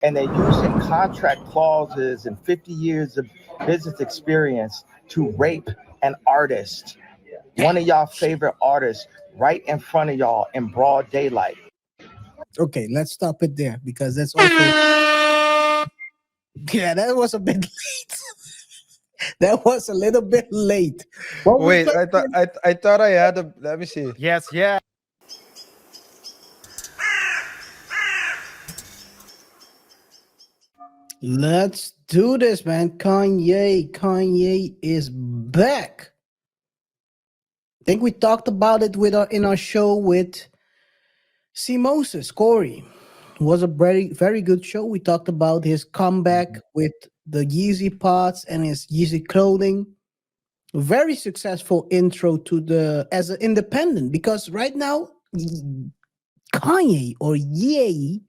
And they're using contract clauses and 50 years of business experience to rape an artist, one of y'all favorite artists, right in front of y'all in broad daylight. Okay, let's stop it there because that's also yeah, that was a bit late. That was a little bit late. What we Wait, played I thought I had a. Let me see. Yes, yeah. Let's do this, man. Kanye is back. I think we talked about it with in our show with C. Moses, Corey. It was a very good show. We talked about his comeback with the Yeezy pots and his Yeezy clothing. Very successful intro to the as an independent because right now Kanye or Ye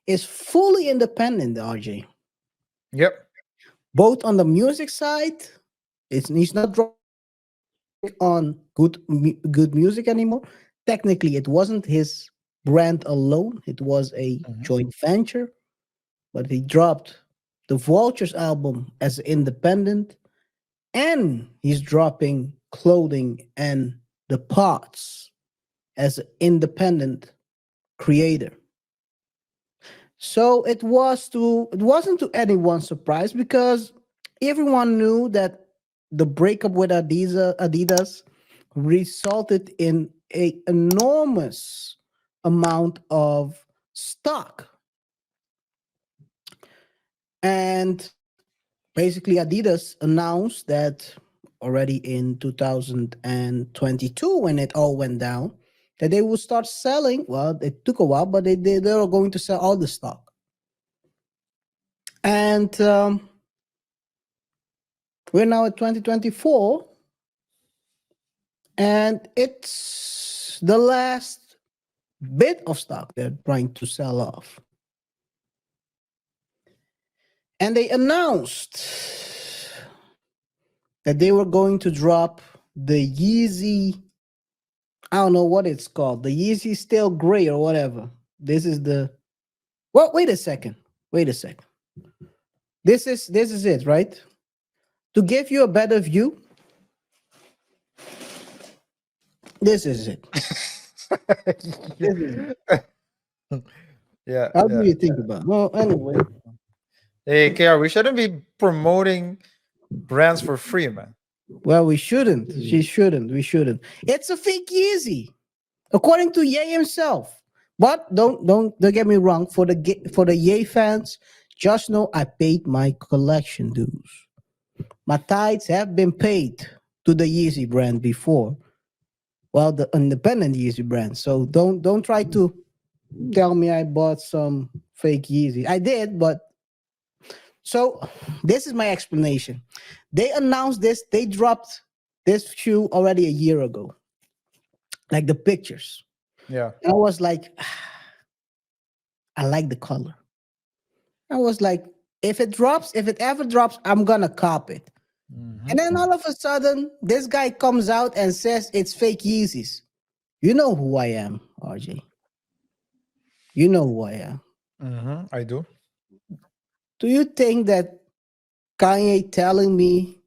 is fully independent, RJ. Yep. Both on the music side, he's not dropping on good music anymore. Technically, it wasn't his brand alone; it was a Mhm. joint venture. But he dropped the Vultures album as independent, and he's dropping clothing and the pots as an independent creator. So it wasn't to anyone's surprise because everyone knew that the breakup with Adidas resulted in a enormous amount of stock. And basically Adidas announced that already in 2022 when it all went down that they would start selling. Well, it took a while, but they were going to sell all the stock. And we're now at 2024, and it's the last bit of stock they're trying to sell off. And they announced that they were going to drop the Yeezy, I don't know what it's called, the Yeezy Stale Gray or whatever. This is the, well, wait a second. Wait a second. This is it, right? To give you a better view, this is it. This is it. Yeah, How do yeah. you think about it? Well, anyway. Hey, KR, we shouldn't be promoting brands for free, man. Well, we shouldn't. She shouldn't. We shouldn't. It's a fake Yeezy, according to Ye himself. But don't get me wrong. For the Ye fans, just know I paid my collection dues. My tithes have been paid to the Yeezy brand before. Well, the independent Yeezy brand. So don't try to tell me I bought some fake Yeezy. I did, but so this is my explanation. They announced this, they dropped this shoe already a year ago. Like the pictures. Yeah. And I was like, I like the color. I was like, if it ever drops, I'm gonna cop it. And Mhm. then all of a sudden, this guy comes out and says it's fake Yeezys. You know who I am, RJ. You know who I am. I do. Do you think that Kanye telling me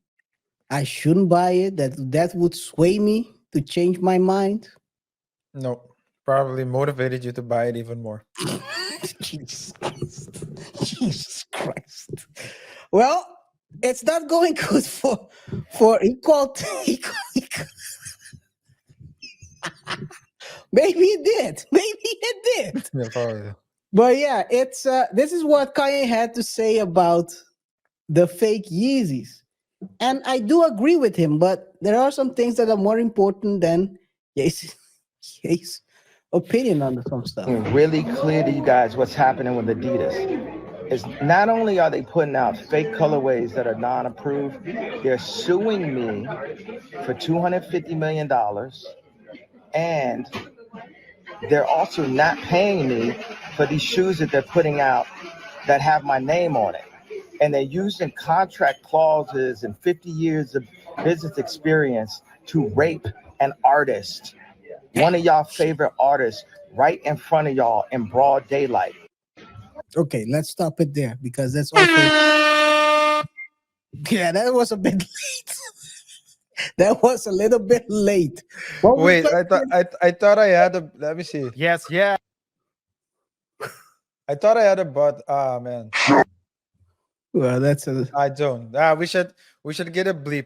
I shouldn't buy it, that would sway me to change my mind? No, probably motivated you to buy it even more. Jesus Christ. Jesus Christ. Well, it's not going good for equal. Maybe it did. Maybe it did. Yeah, probably. But yeah, it's this is what Kanye had to say about the fake Yeezys. And I do agree with him, but there are some things that are more important than his, his opinion on some stuff. Really clear to you guys what's happening with Adidas. Is not only are they putting out fake colorways that are non-approved, they're suing me for $250 million, and they're also not paying me for these shoes that they're putting out that have my name on it. And they're using contract clauses and 50 years of business experience to rape an artist, one of y'all favorite artists, right in front of y'all in broad daylight. Okay, let's stop it there because that's also yeah, that was a bit late. That was a little bit late. What we Wait, played I thought I had a. Let me see. Yes, yeah. I thought I had a but. Ah man, well, that's a I don't. We should get a bleep.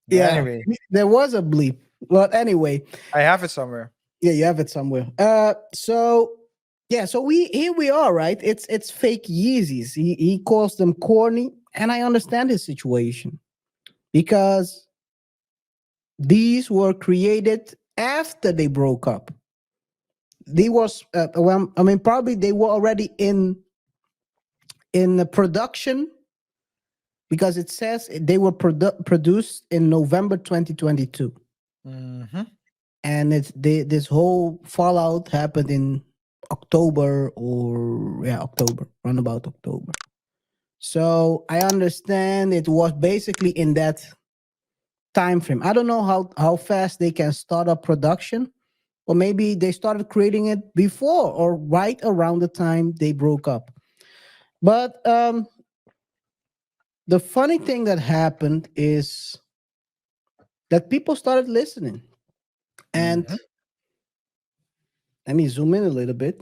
yeah. Anyway, There was a bleep. Well, anyway, I have it somewhere. yeah, you have it somewhere. So yeah, so we here we are, right? It's fake Yeezys. He calls them corny, and I understand his situation because these were created after they broke up. They was well, I mean, probably they were already in the production because it says they were produced in November 2022, Mm-hmm. and this whole fallout happened in October or yeah, October, around about October. So I understand it was basically in that time frame. I don't know how fast they can start up production, or maybe they started creating it before or right around the time they broke up. But the funny thing that happened is that people started listening. And Mm-hmm. let me zoom in a little bit.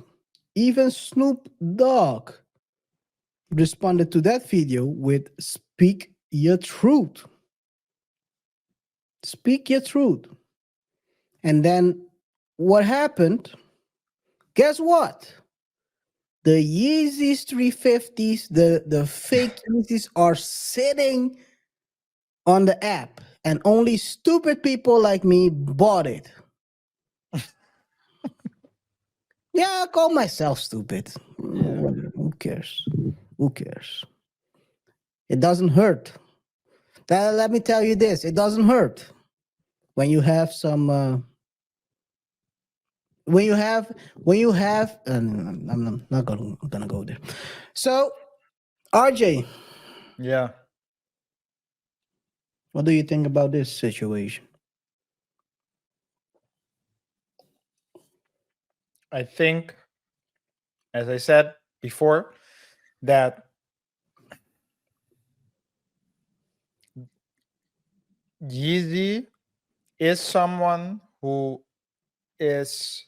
Even Snoop Dogg responded to that video with "Speak your truth." Speak your truth. And then what happened? Guess what? The Yeezys 350s, the fake Yeezys are sitting on the app, and only stupid people like me bought it. Yeah, I call myself stupid. Yeah. Who cares? Who cares? It doesn't hurt. Let me tell you this: it doesn't hurt when you have some. When you have. I'm not gonna go there. So, RJ, Yeah. what do you think about this situation? I think, as I said before, that Yeezy is someone who is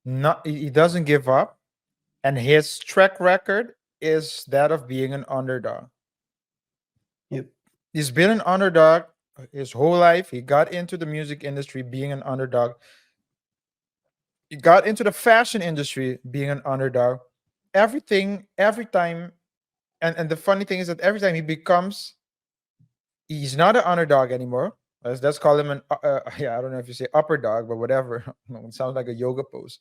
not. He doesn't give up, and his track record is that of being an underdog. Yep. He's been an underdog his whole life. He got into the music industry being an underdog. He got into the fashion industry being an underdog. Every time, and the funny thing is that every time he's not an underdog anymore. Let's call him an yeah. I don't know if you say upper dog, but whatever. It sounds like a yoga pose.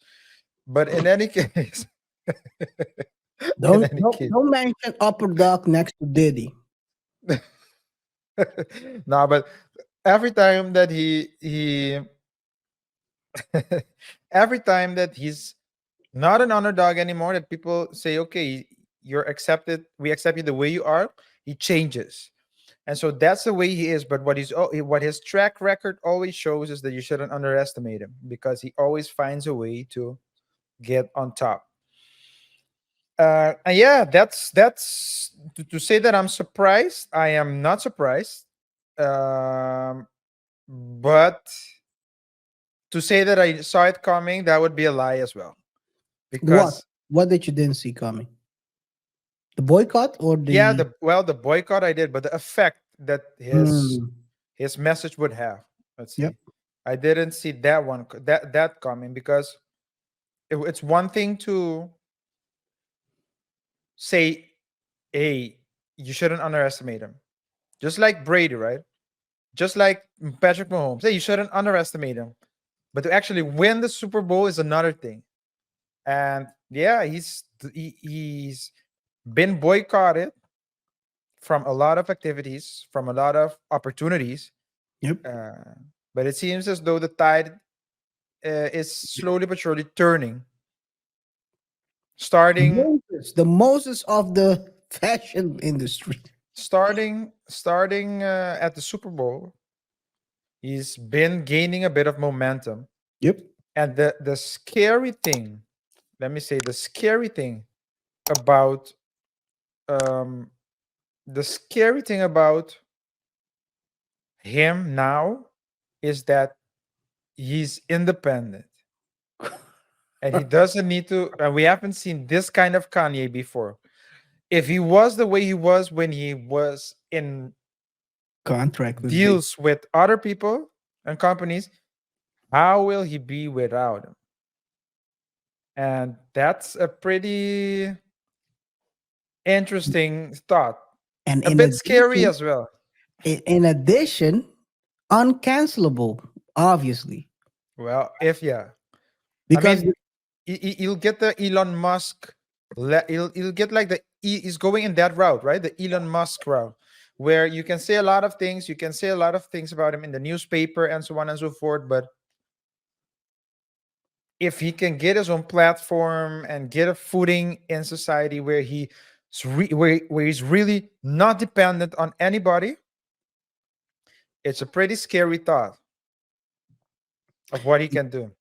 But in any case, in any case, Don't mention Upper Dog next to Diddy. no. But every time that he every time that he's not an underdog anymore, that people say, okay, you're accepted, we accept you the way you are, he changes. And so that's the way he is. But what his track record always shows is that you shouldn't underestimate him because he always finds a way to get on top. And yeah, that's to say that I'm surprised. I am not surprised. But to say that I saw it coming, that would be a lie as well. What? Because What did you didn't see coming? The boycott or yeah, the the boycott I did, but the effect that Hmm. his message would have. Let's Yep. see. I didn't see that that coming because it's one thing to say, hey, you shouldn't underestimate him. Just like Brady, right? Just like Patrick Mahomes. Hey, you shouldn't underestimate him. But to actually win the Super Bowl is another thing. And yeah, he's been boycotted from a lot of activities, from a lot of opportunities. Yep. Uh, but it seems as though the tide is slowly but surely turning. Starting, The Moses of the fashion industry. starting at the Super Bowl, he's been gaining a bit of momentum. Yep. And the scary thing, let me say, the scary thing about um the scary thing about him now is that he's independent and he doesn't need to, and we haven't seen this kind of Kanye before. If he was the way he was when he was in Contract with big. deals with other people and companies, how will he be without him? And that's a pretty interesting thought. And A bit scary as well. in addition, uncancelable, obviously, Well, if yeah, I because mean, you'll get the Elon Musk. You'll get like he's going in that route, right? The Elon Musk route, where you can say a lot of things. You can say a lot of things about him in the newspaper and so on and so forth. But if he can get his own platform and get a footing in society where where he's really not dependent on anybody, it's a pretty scary thought of what he can do.